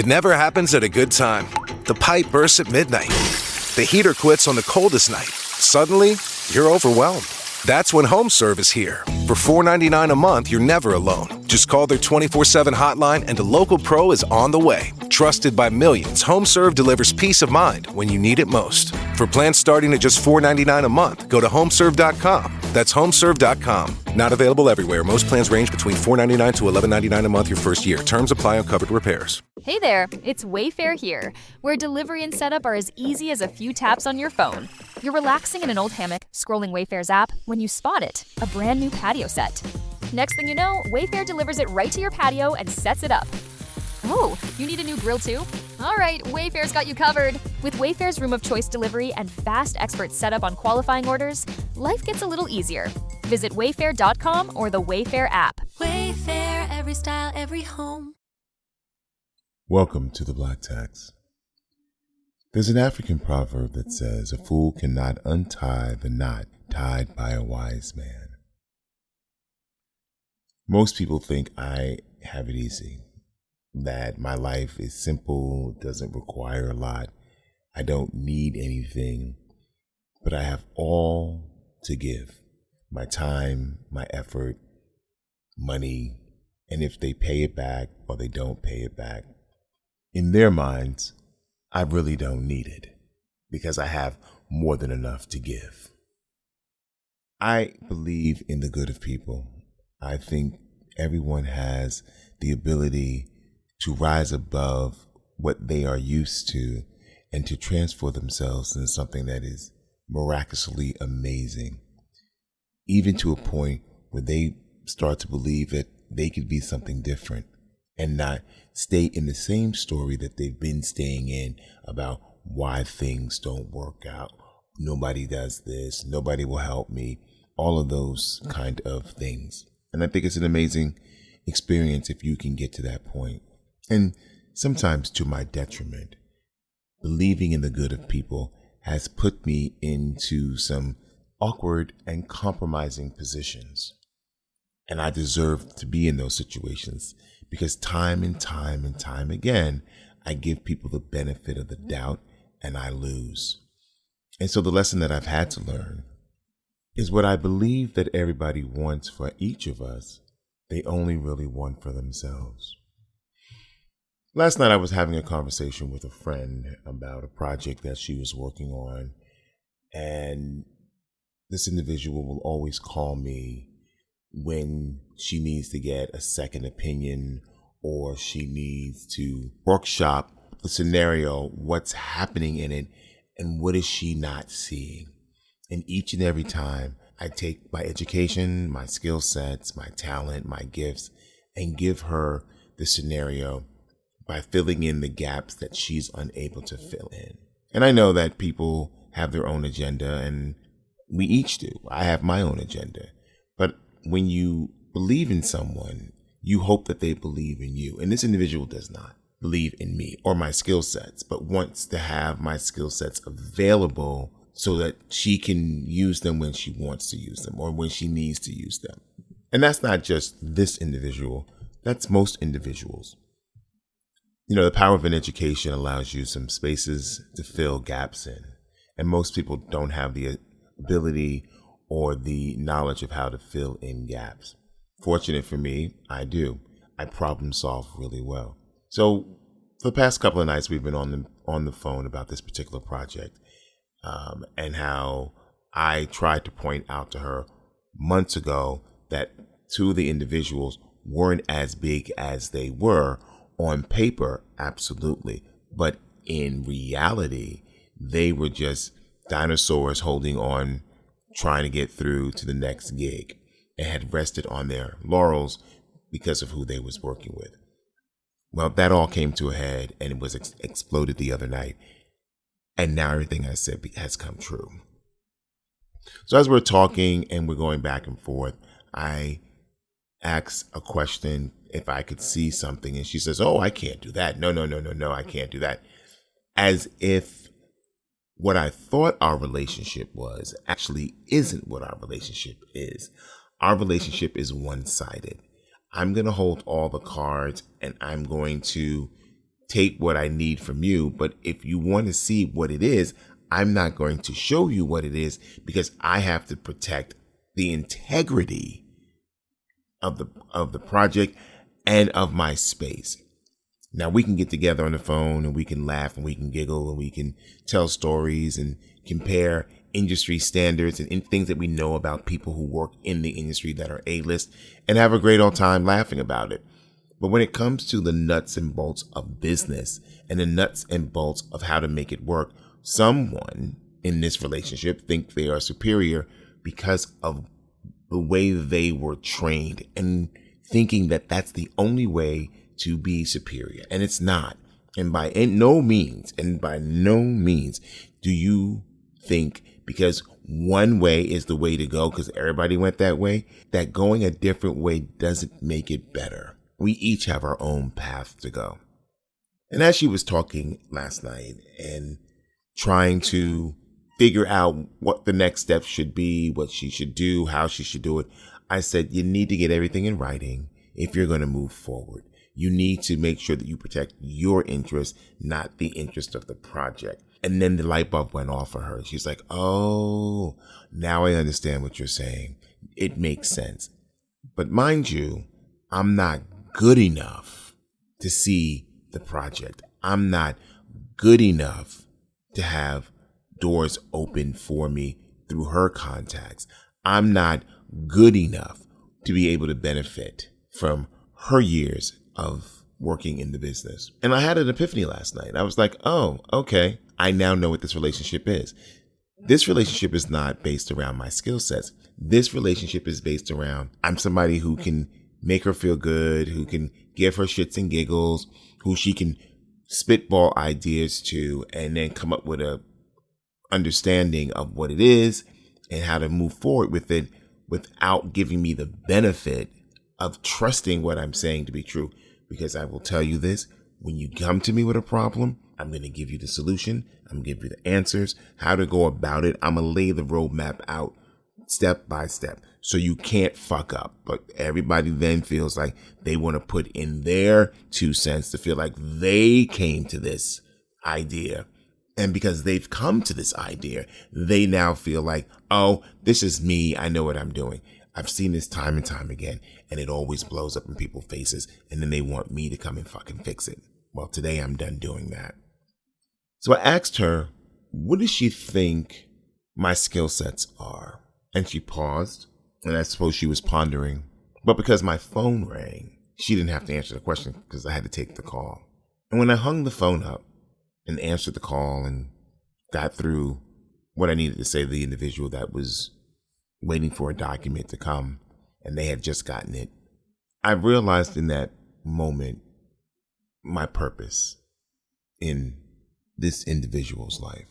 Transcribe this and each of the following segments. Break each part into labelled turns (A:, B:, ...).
A: It never happens at a good time. The pipe bursts at midnight. The heater quits on the coldest night. Suddenly, you're overwhelmed. That's when HomeServe is here. For $4.99 a month, you're never alone. Just call their 24/7 hotline and a local pro is on the way. Trusted by millions, HomeServe delivers peace of mind when you need it most. For plans starting at just $4.99 a month, go to homeserve.com. That's homeserve.com. Not available everywhere. Most plans range between $4.99 to $11.99 a month your first year. Terms apply on covered repairs.
B: Hey there, it's Wayfair here, where delivery and setup are as easy as a few taps on your phone. You're relaxing in an old hammock, scrolling Wayfair's app, when you spot it, a brand new patio set. Next thing you know, Wayfair delivers it right to your patio and sets it up. Oh, you need a new grill too? All right, Wayfair's got you covered. With Wayfair's Room of Choice delivery and fast expert setup on qualifying orders, life gets a little easier. Visit wayfair.com or the Wayfair app.
C: Wayfair, every style, every home.
D: Welcome to the Black Tax. There's an African proverb that says, "A fool cannot untie the knot tied by a wise man." Most people think I have it easy, that my life is simple, doesn't require a lot, I don't need anything, but I have all to give. My time, my effort, money, and if they pay it back or they don't pay it back, in their minds, I really don't need it because I have more than enough to give. I believe in the good of people. I think everyone has the ability to rise above what they are used to and to transform themselves into something that is miraculously amazing, even to a point where they start to believe that they could be something different and not stay in the same story that they've been staying in about why things don't work out. Nobody does this, nobody will help me, all of those kind of things. And I think it's an amazing experience if you can get to that point. And sometimes to my detriment, believing in the good of people has put me into some awkward and compromising positions. And I deserve to be in those situations because time and time again, I give people the benefit of the doubt and I lose. And so the lesson that I've had to learn is what I believe that everybody wants for each of us, they only really want for themselves. Last night I was having a conversation with a friend about a project that she was working on, and this individual will always call me when she needs to get a second opinion or she needs to workshop the scenario, what's happening in it, and what is she not seeing. And each and every time I take my education, my skill sets, my talent, my gifts, and give her the scenario by filling in the gaps that she's unable to fill in. And I know that people have their own agenda, and we each do. I have my own agenda. But when you believe in someone, you hope that they believe in you. And this individual does not believe in me or my skill sets, but wants to have my skill sets available so that she can use them when she wants to use them or when she needs to use them. And that's not just this individual, that's most individuals. You know, the power of an education allows you some spaces to fill gaps in. And most people don't have the ability or the knowledge of how to fill in gaps. Fortunate for me, I do. I problem solve really well. So for the past couple of nights, we've been on the phone about this particular project and how I tried to point out to her months ago that two of the individuals weren't as big as they were on paper, absolutely. But in reality, they were just dinosaurs holding on, trying to get through to the next gig, and had rested on their laurels because of who they was working with. Well, that all came to a head and it was exploded the other night. And now everything I said has come true. So as we're talking and we're going back and forth, I asked a question if I could see something. And she says, "Oh, I can't do that. No, I can't do that." As if what I thought our relationship was actually isn't what our relationship is. Our relationship is one-sided. I'm going to hold all the cards and I'm going to take what I need from you. But if you want to see what it is, I'm not going to show you what it is because I have to protect the integrity of the project and of my space. Now we can get together on the phone and we can laugh and we can giggle and we can tell stories and compare industry standards and things that we know about people who work in the industry that are A-list and have a great old time laughing about it. But when it comes to the nuts and bolts of business and the nuts and bolts of how to make it work, someone in this relationship think they are superior because of the way they were trained and thinking that that's the only way to be superior. And it's not. And by no means do you think because one way is the way to go because everybody went that way, that going a different way doesn't make it better. We each have our own path to go. And as she was talking last night and trying to figure out what the next step should be, what she should do, how she should do it, I said, you need to get everything in writing if you're going to move forward. You need to make sure that you protect your interest, not the interest of the project. And then the light bulb went off for her. She's like, oh, now I understand what you're saying. It makes sense. But mind you, I'm not good enough to see the project. I'm not good enough to have doors open for me through her contacts. I'm not good enough to be able to benefit from her years of working in the business. And I had an epiphany last night. I was like, oh, okay. I now know what this relationship is. This relationship is not based around my skill sets. This relationship is based around I'm somebody who can make her feel good, who can give her shits and giggles, who she can spitball ideas to, and then come up with a understanding of what it is and how to move forward with it without giving me the benefit of trusting what I'm saying to be true. Because I will tell you this, when you come to me with a problem, I'm going to give you the solution. I'm going to give you the answers, how to go about it. I'm going to lay the roadmap out step by step so you can't fuck up. But everybody then feels like they want to put in their 2 cents to feel like they came to this idea. And because they've come to this idea, they now feel like, oh, this is me. I know what I'm doing. I've seen this time and time again, and it always blows up in people's faces, and then they want me to come and fucking fix it. Well, today I'm done doing that. So I asked her, what does she think my skill sets are? And she paused, and I suppose she was pondering. But because my phone rang, she didn't have to answer the question because I had to take the call. And when I hung the phone up and answered the call and got through what I needed to say to the individual that was waiting for a document to come, and they had just gotten it, I realized in that moment my purpose in this individual's life.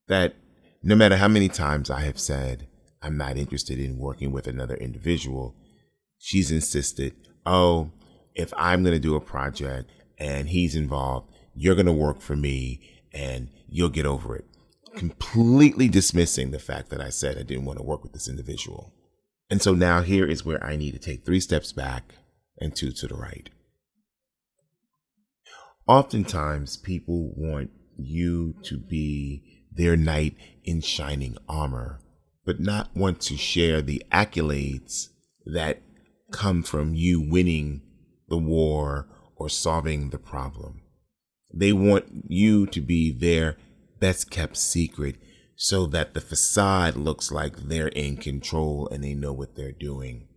D: That no matter how many times I have said I'm not interested in working with another individual, she's insisted, oh, if I'm going to do a project and he's involved, you're going to work for me and you'll get over it. Completely dismissing the fact that I said I didn't want to work with this individual. And so now here is where I need to take 3 steps back and 2 to the right. Oftentimes people want you to be their knight in shining armor, but not want to share the accolades that come from you winning the war or solving the problem. They want you to be their best kept secret so that the facade looks like they're in control and they know what they're doing.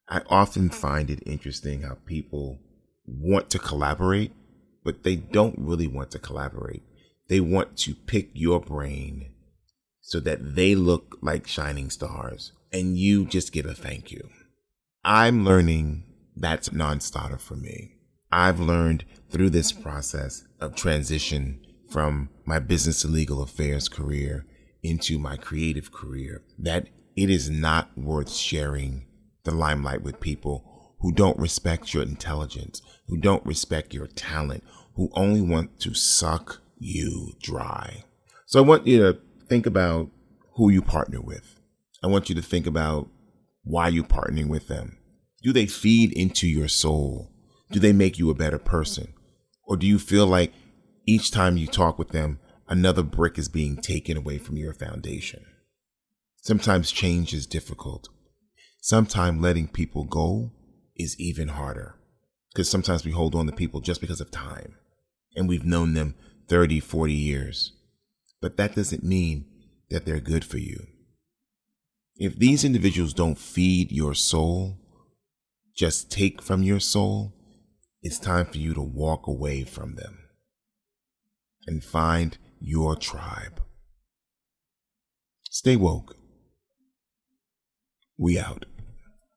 D: I often find it interesting how people want to collaborate, but they don't really want to collaborate. They want to pick your brain so that they look like shining stars and you just get a thank you. I'm learning that's a non-starter for me. I've learned through this process of transition from my business and legal affairs career into my creative career that it is not worth sharing the limelight with people who don't respect your intelligence, who don't respect your talent, who only want to suck you dry. So I want you to think about who you partner with. I want you to think about why you're partnering with them. Do they feed into your soul? Do they make you a better person? Or do you feel like each time you talk with them, another brick is being taken away from your foundation? Sometimes change is difficult. Sometimes letting people go is even harder, because sometimes we hold on to people just because of time, and we've known them 30, 40 years. But that doesn't mean that they're good for you. If these individuals don't feed your soul, just take from your soul, it's time for you to walk away from them and find your tribe. Stay woke. We out.